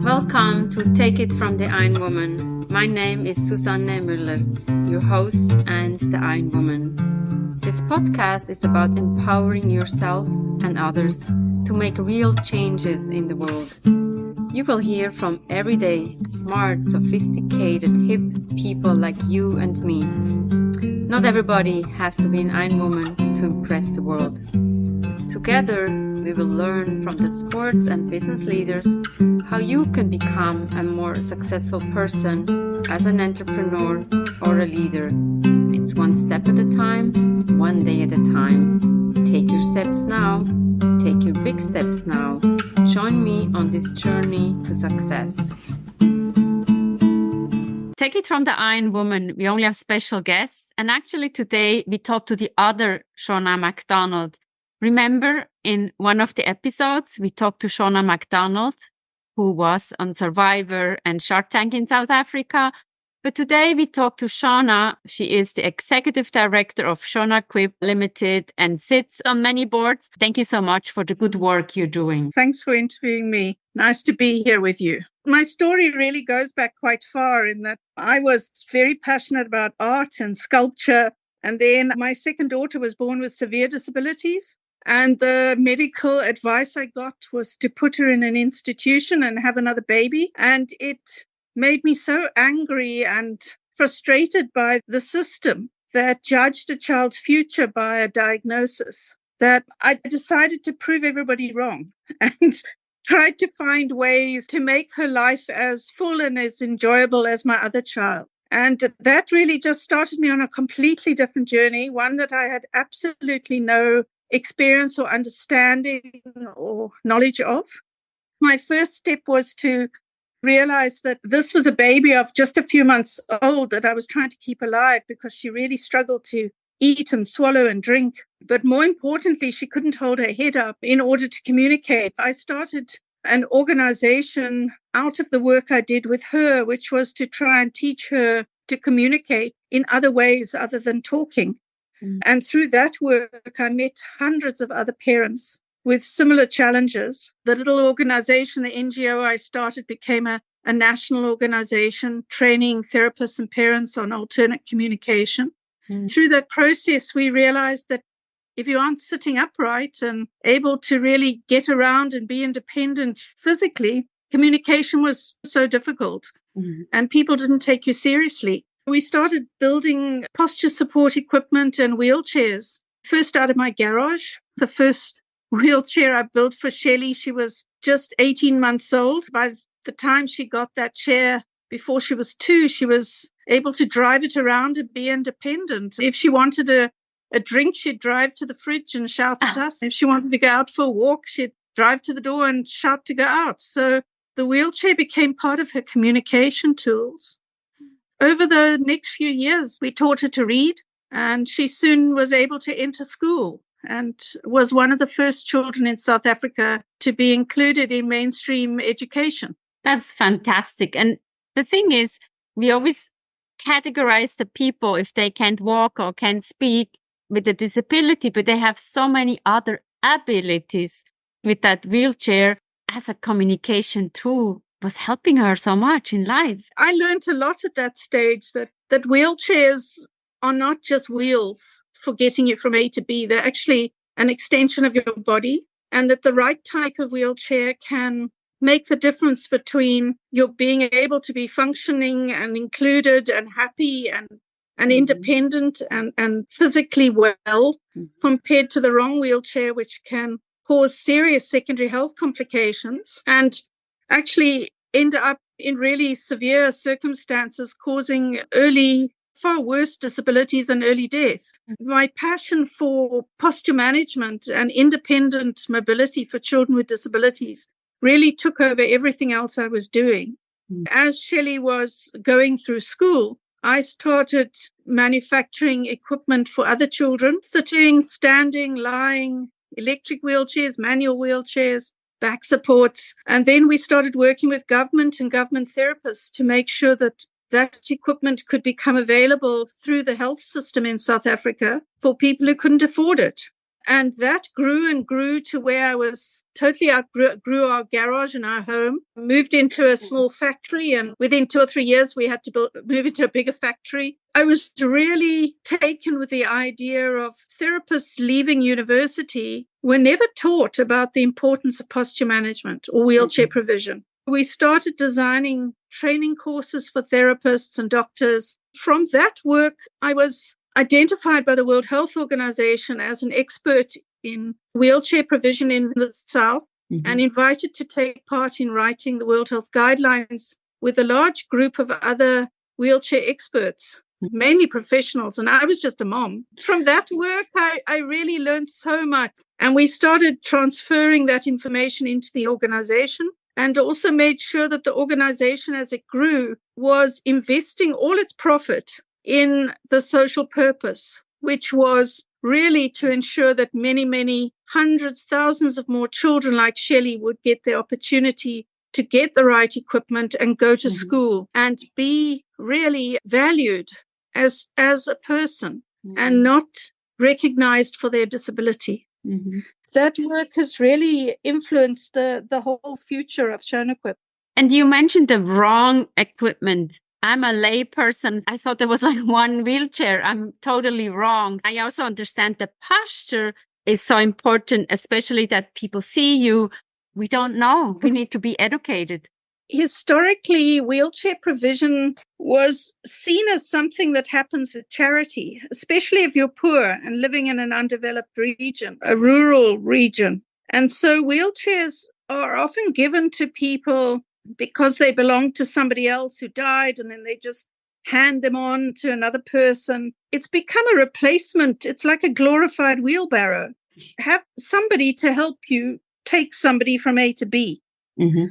Welcome to Take It from the Ironwoman. My name is Susanne Müller, your host and the Ironwoman. This podcast is about empowering yourself and others to make real changes in the world. You will hear from everyday, smart, sophisticated, hip people like you and me. Not everybody has to be an Ironwoman to impress the world. Together, we will learn from the sports and business leaders how you can become a more successful person as an entrepreneur or a leader. It's one step at a time, one day at a time. Take your steps now. Take your big steps now. Join me on this journey to success. Take It from the Ironwoman. We only have special guests. And actually today we talk to the other Shona McDonald. Remember, in one of the episodes, we talked to Shona McDonald, who was on Survivor and Shark Tank in South Africa. But today we talk to Shona. She is the executive director of ShonaquipSE Limited and sits on many boards. Thank you so much for the good work you're doing. Thanks for interviewing me. Nice to be here with you. My story really goes back quite far in that I was very passionate about art and sculpture. And then my second daughter was born with severe disabilities. And the medical advice I got was to put her in an institution and have another baby. And it made me so angry and frustrated by the system that judged a child's future by a diagnosis that I decided to prove everybody wrong and tried to find ways to make her life as full and as enjoyable as my other child. And that really just started me on a completely different journey, one that I had absolutely no experience or understanding or knowledge of. My first step was to realize that this was a baby of just a few months old that I was trying to keep alive because she really struggled to eat and swallow and drink. But more importantly, she couldn't hold her head up in order to communicate. I started an organization out of the work I did with her, which was to try and teach her to communicate in other ways other than talking. And through that work, I met hundreds of other parents with similar challenges. The little organization, the NGO I started, became a national organization training therapists and parents on alternate communication. Through that process, we realized that if you aren't sitting upright and able to really get around and be independent physically, communication was so difficult and people didn't take you seriously. We started building posture support equipment and wheelchairs. First out of my garage, the first wheelchair I built for Shelley, she was just 18 months old. By the time she got that chair, before she was 2, she was able to drive it around and be independent. If she wanted a drink, she'd drive to the fridge and shout at us. If she wanted to go out for a walk, she'd drive to the door and shout to go out. So the wheelchair became part of her communication tools. Over the next few years, we taught her to read, and she soon was able to enter school and was one of the first children in South Africa to be included in mainstream education. That's fantastic. And the thing is, we always categorize the people if they can't walk or can't speak with a disability, but they have so many other abilities with that wheelchair as a communication tool. Was helping her so much in life. I learned a lot at that stage that wheelchairs are not just wheels for getting you from A to B. They're actually an extension of your body, and that the right type of wheelchair can make the difference between your being able to be functioning and included and happy and independent and physically well compared to the wrong wheelchair, which can cause serious secondary health complications and actually end up in really severe circumstances, causing early, far worse disabilities and early death. My passion for posture management and independent mobility for children with disabilities really took over everything else I was doing. As Shelley was going through school, I started manufacturing equipment for other children, sitting, standing, lying, electric wheelchairs, manual wheelchairs, back supports. And then we started working with government and government therapists to make sure that equipment could become available through the health system in South Africa for people who couldn't afford it. And that grew and grew to where I was totally outgrew our garage and our home, moved into a small factory. And within 2 or 3 years, we had to move into a bigger factory. I was really taken with the idea of therapists leaving university were never taught about the importance of posture management or wheelchair provision. We started designing training courses for therapists and doctors. From that work, I was identified by the World Health Organization as an expert in wheelchair provision in the South and invited to take part in writing the World Health Guidelines with a large group of other wheelchair experts, mainly professionals. And I was just a mom. From that work, I really learned so much. And we started transferring that information into the organization and also made sure that the organization, as it grew, was investing all its profit in the social purpose, which was really to ensure that many, many hundreds, thousands of more children like Shelley would get the opportunity to get the right equipment and go to school and be really valued as a person and not recognized for their disability. That work has really influenced the whole future of ShonaquipSE. And you mentioned the wrong equipment. I'm a lay person. I thought there was like one wheelchair. I'm totally wrong. I also understand the posture is so important, especially that people see you. We don't know. We need to be educated. Historically, wheelchair provision was seen as something that happens with charity, especially if you're poor and living in an undeveloped region, a rural region. And so wheelchairs are often given to people because they belong to somebody else who died, and then they just hand them on to another person. It's become a replacement. It's like a glorified wheelbarrow. Have somebody to help you take somebody from A to B.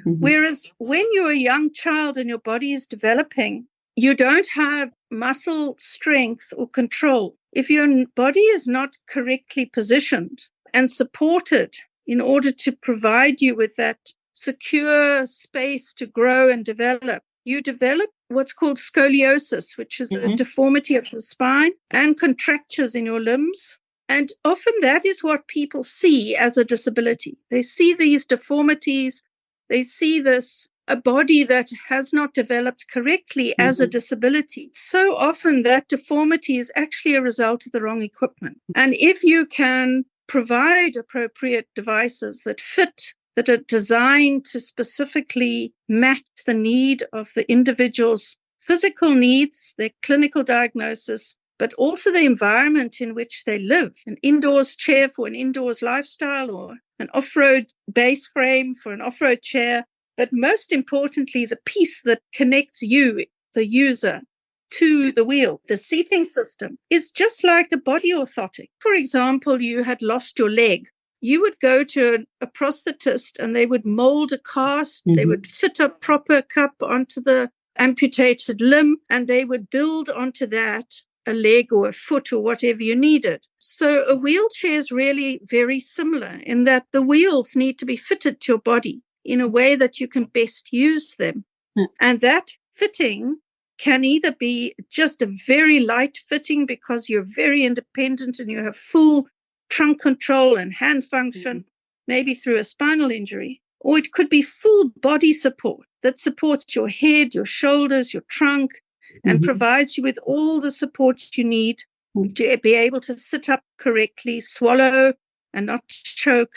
Whereas when you're a young child and your body is developing, you don't have muscle strength or control. If your body is not correctly positioned and supported in order to provide you with that secure space to grow and develop, you develop what's called scoliosis, which is a deformity of the spine and contractures in your limbs. And often that is what people see as a disability. They see these deformities. They see a body that has not developed correctly as a disability. So often that deformity is actually a result of the wrong equipment. And if you can provide appropriate devices that fit, that are designed to specifically match the need of the individual's physical needs, their clinical diagnosis, but also the environment in which they live, an indoors chair for an indoors lifestyle or an off-road base frame for an off-road chair, but most importantly, the piece that connects you, the user, to the wheel. The seating system is just like a body orthotic. For example, you had lost your leg. You would go to a prosthetist and they would mold a cast, they would fit a proper cup onto the amputated limb, and they would build onto that a leg or a foot or whatever you needed. So a wheelchair is really very similar in that the wheels need to be fitted to your body in a way that you can best use them. And that fitting can either be just a very light fitting because you're very independent and you have full trunk control and hand function, maybe through a spinal injury, or it could be full body support that supports your head, your shoulders, your trunk, and provides you with all the support you need to be able to sit up correctly, swallow and not choke,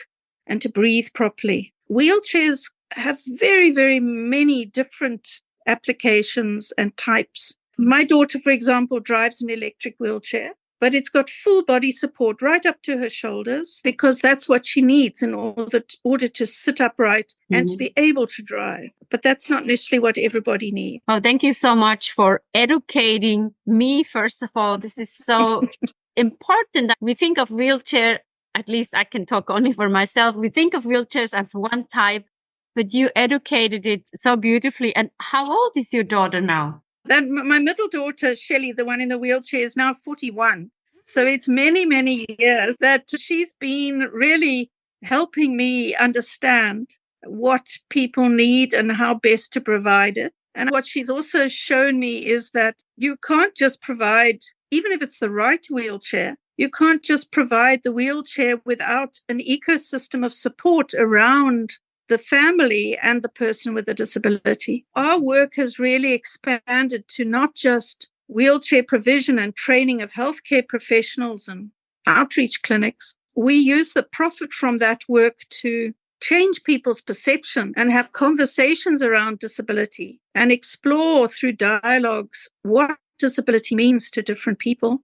and to breathe properly. Wheelchairs have very, very many different applications and types. My daughter, for example, drives an electric wheelchair, but it's got full body support right up to her shoulders because that's what she needs in order to sit upright and to be able to drive. But that's not necessarily what everybody needs. Oh, thank you so much for educating me. First of all, this is so important. We think of wheelchair, at least I can talk only for myself. We think of wheelchairs as one type, but you educated it so beautifully. And how old is your daughter now? My middle daughter, Shelley, the one in the wheelchair, is now 41. So it's many, many years that she's been really helping me understand what people need and how best to provide it. And what she's also shown me is that you can't just provide, even if it's the right wheelchair, You can't just provide the wheelchair without an ecosystem of support around the family and the person with a disability. Our work has really expanded to not just wheelchair provision and training of healthcare professionals and outreach clinics. We use the profit from that work to change people's perception and have conversations around disability and explore through dialogues what disability means to different people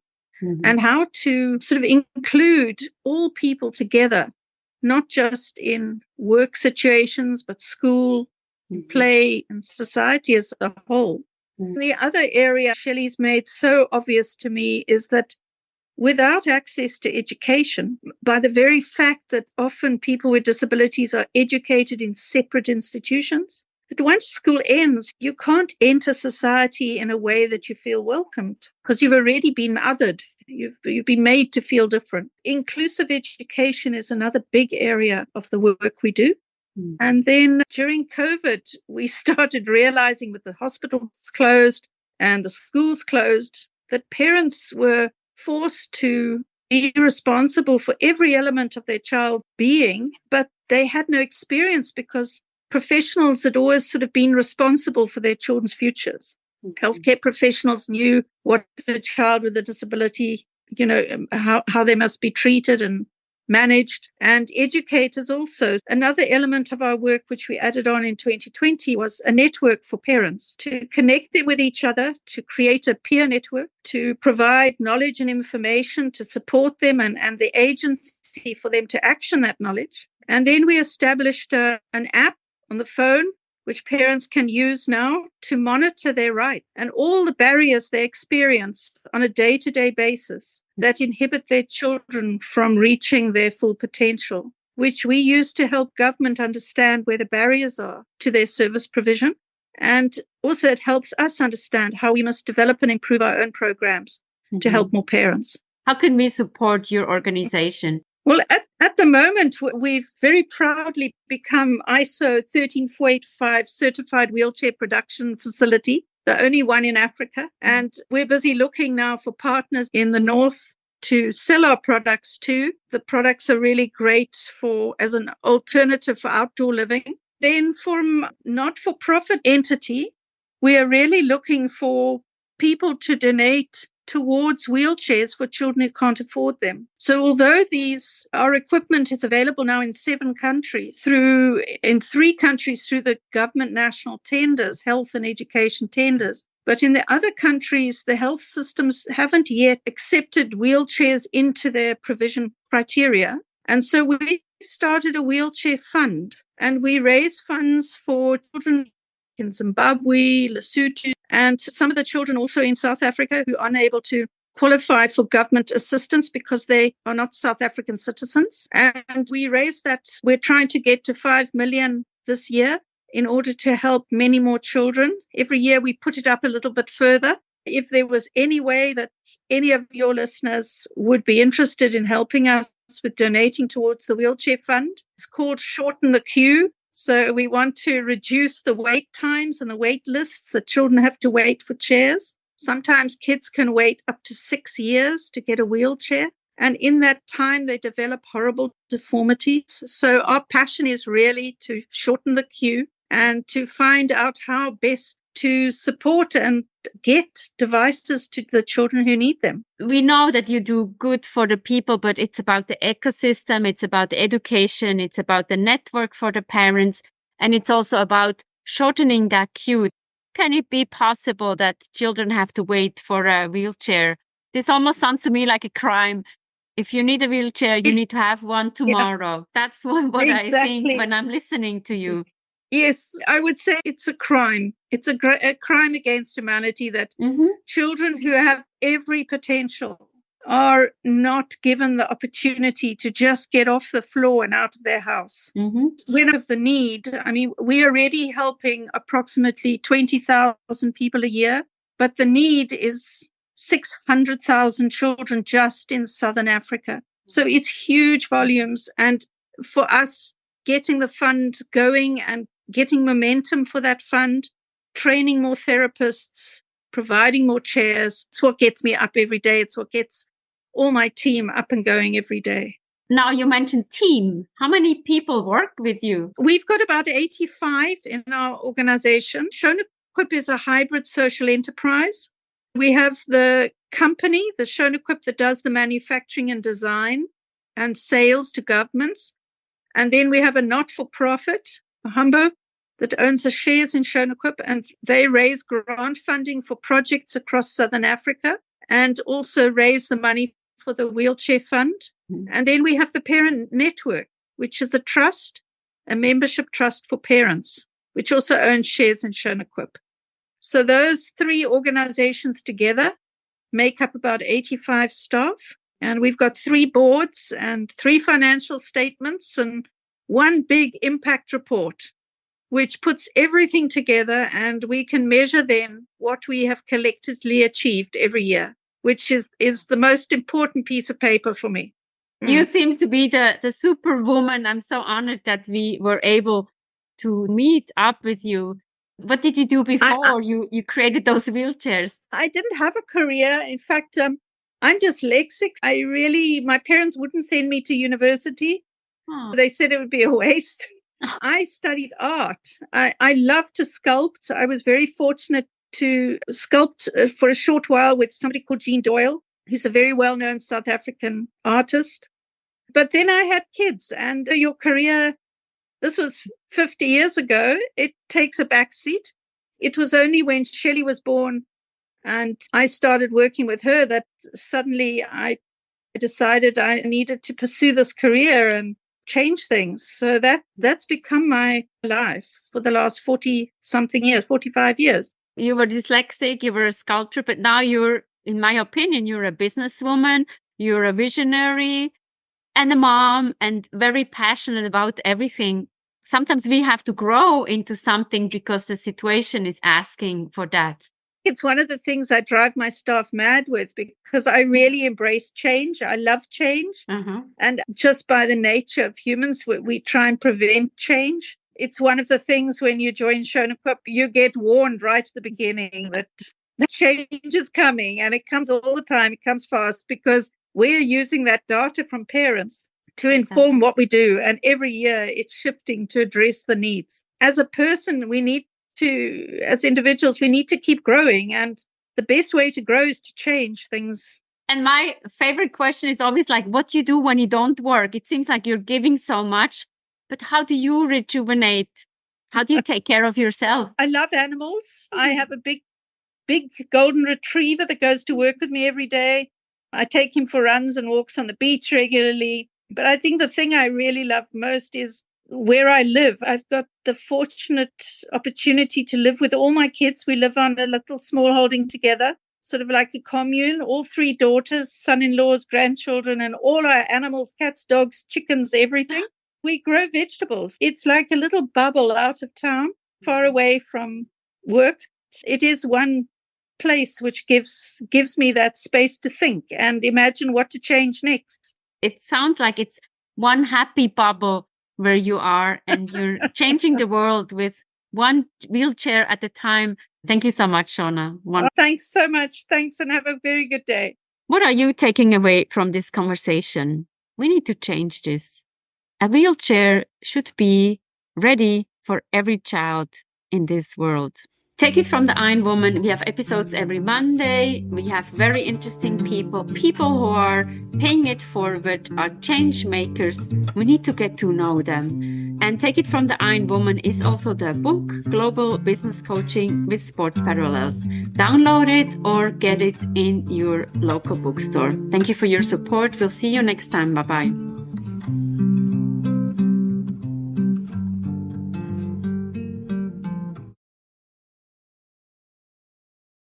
and how to sort of include all people together, not just in work situations, but school, play, and society as a whole. The other area Shelley's made so obvious to me is that without access to education, by the very fact that often people with disabilities are educated in separate institutions, that once school ends, you can't enter society in a way that you feel welcomed because you've already been othered. You've been made to feel different. Inclusive education is another big area of the work we do. And then during COVID, we started realizing with the hospitals closed and the schools closed that parents were forced to be responsible for every element of their child being, but they had no experience because professionals had always sort of been responsible for their children's futures. Healthcare professionals knew what the child with a disability, how they must be treated and managed, and educators also. Another element of our work, which we added on in 2020, was a network for parents to connect them with each other, to create a peer network, to provide knowledge and information, to support them and the agency for them to action that knowledge. And then we established an app on the phone, which parents can use now to monitor their rights and all the barriers they experience on a day-to-day basis that inhibit their children from reaching their full potential, which we use to help government understand where the barriers are to their service provision. And also it helps us understand how we must develop and improve our own programs to help more parents. How can we support your organization? Well, at the moment, we've very proudly become ISO 13485 certified wheelchair production facility, the only one in Africa. And we're busy looking now for partners in the north to sell our products to. The products are really great as an alternative for outdoor living. Then from not-for-profit entity, we are really looking for people to donate towards wheelchairs for children who can't afford them. So although our equipment is available now in 7 countries, in 3 countries through the government national tenders, health and education tenders, but in the other countries, the health systems haven't yet accepted wheelchairs into their provision criteria. And so we started a wheelchair fund, and we raise funds for children in Zimbabwe, Lesotho, and some of the children also in South Africa who are unable to qualify for government assistance because they are not South African citizens. And we raised that. We're trying to get to 5 million this year in order to help many more children. Every year we put it up a little bit further. If there was any way that any of your listeners would be interested in helping us with donating towards the wheelchair fund, it's called Shorten the Queue. So we want to reduce the wait times and the wait lists that children have to wait for chairs. Sometimes kids can wait up to 6 years to get a wheelchair. And in that time, they develop horrible deformities. So our passion is really to shorten the queue and to find out how best to support and get devices to the children who need them. We know that you do good for the people, but it's about the ecosystem, it's about the education, it's about the network for the parents, and it's also about shortening that queue. Can it be possible that children have to wait for a wheelchair? This almost sounds to me like a crime. If you need a wheelchair, you need to have one tomorrow. Yeah. That's what exactly. I think when I'm listening to you. Yes, I would say it's a crime. It's a crime against humanity that children who have every potential are not given the opportunity to just get off the floor and out of their house. When of the need, I mean, we're already helping approximately 20,000 people a year, but the need is 600,000 children just in Southern Africa. So it's huge volumes. And for us, getting the fund going and getting momentum for that fund, training more therapists, providing more chairs, it's what gets me up every day. It's what gets all my team up and going every day. Now you mentioned team. How many people work with you? We've got about 85 in our organization. ShonaquipSE is a hybrid social enterprise. We have the company, the ShonaquipSE, that does the manufacturing and design and sales to governments. And then we have a not-for-profit, a Humbo, that owns the shares in ShonaquipSE, and they raise grant funding for projects across Southern Africa and also raise the money for the wheelchair fund. And then we have the Parent Network, which is a trust, a membership trust for parents, which also owns shares in ShonaquipSE. So those three organizations together make up about 85 staff. And we've got 3 boards and 3 financial statements and 1 big impact report, which puts everything together, and we can measure then what we have collectively achieved every year, which is the most important piece of paper for me. You seem to be the superwoman. I'm so honored that we were able to meet up with you. What did you do before you created those wheelchairs? I didn't have a career. In fact, I'm dyslexic. My parents wouldn't send me to university. So they said it would be a waste. I studied art. I love to sculpt. I was very fortunate to sculpt for a short while with somebody called Jean Doyle, who's a very well-known South African artist. But then I had kids, and your career, this was 50 years ago, it takes a backseat. It was only when Shelley was born and I started working with her that suddenly I decided I needed to pursue this career and change things. So that's become my life for the last 40-something years, 45 years. You were dyslexic, you were a sculptor, but now you're, in my opinion, you're a businesswoman, you're a visionary and a mom and very passionate about everything. Sometimes we have to grow into something because the situation is asking for that. It's one of the things I drive my staff mad with, because I really embrace change. I love change. And just by the nature of humans, we try and prevent change. It's one of the things when you join ShonaquipSE, you get warned right at the beginning that change is coming, and it comes all the time. It comes fast because we're using that data from parents to inform what we do. And every year it's shifting to address the needs. As a person, as individuals, we need to keep growing. And the best way to grow is to change things. And my favorite question is always like, what do you do when you don't work? It seems like you're giving so much, but how do you rejuvenate? How do you take care of yourself? I love animals. I have a big golden retriever that goes to work with me every day. I take him for runs and walks on the beach regularly. But I think the thing I really love most is where I live. I've got the fortunate opportunity to live with all my kids. We live on a little small holding together, sort of like a commune, all 3 daughters, son-in-laws, grandchildren, and all our animals, cats, dogs, chickens, everything. We grow vegetables. It's like a little bubble out of town, far away from work. It is one place which gives me that space to think and imagine what to change next. It sounds like it's one happy bubble where you are, and you're changing the world with one wheelchair at a time. Thank you so much, Shona. Thanks so much. Thanks, and have a very good day. What are you taking away from this conversation? We need to change this. A wheelchair should be ready for every child in this world. Take it from the Ironwoman. We have episodes every Monday. We have very interesting people who are paying it forward, are change makers. We need to get to know them. And Take It from the Ironwoman is also the book, Global Business Coaching with Sports Parallels. Download it or get it in your local bookstore. Thank you for your support. We'll see you next time. Bye-bye.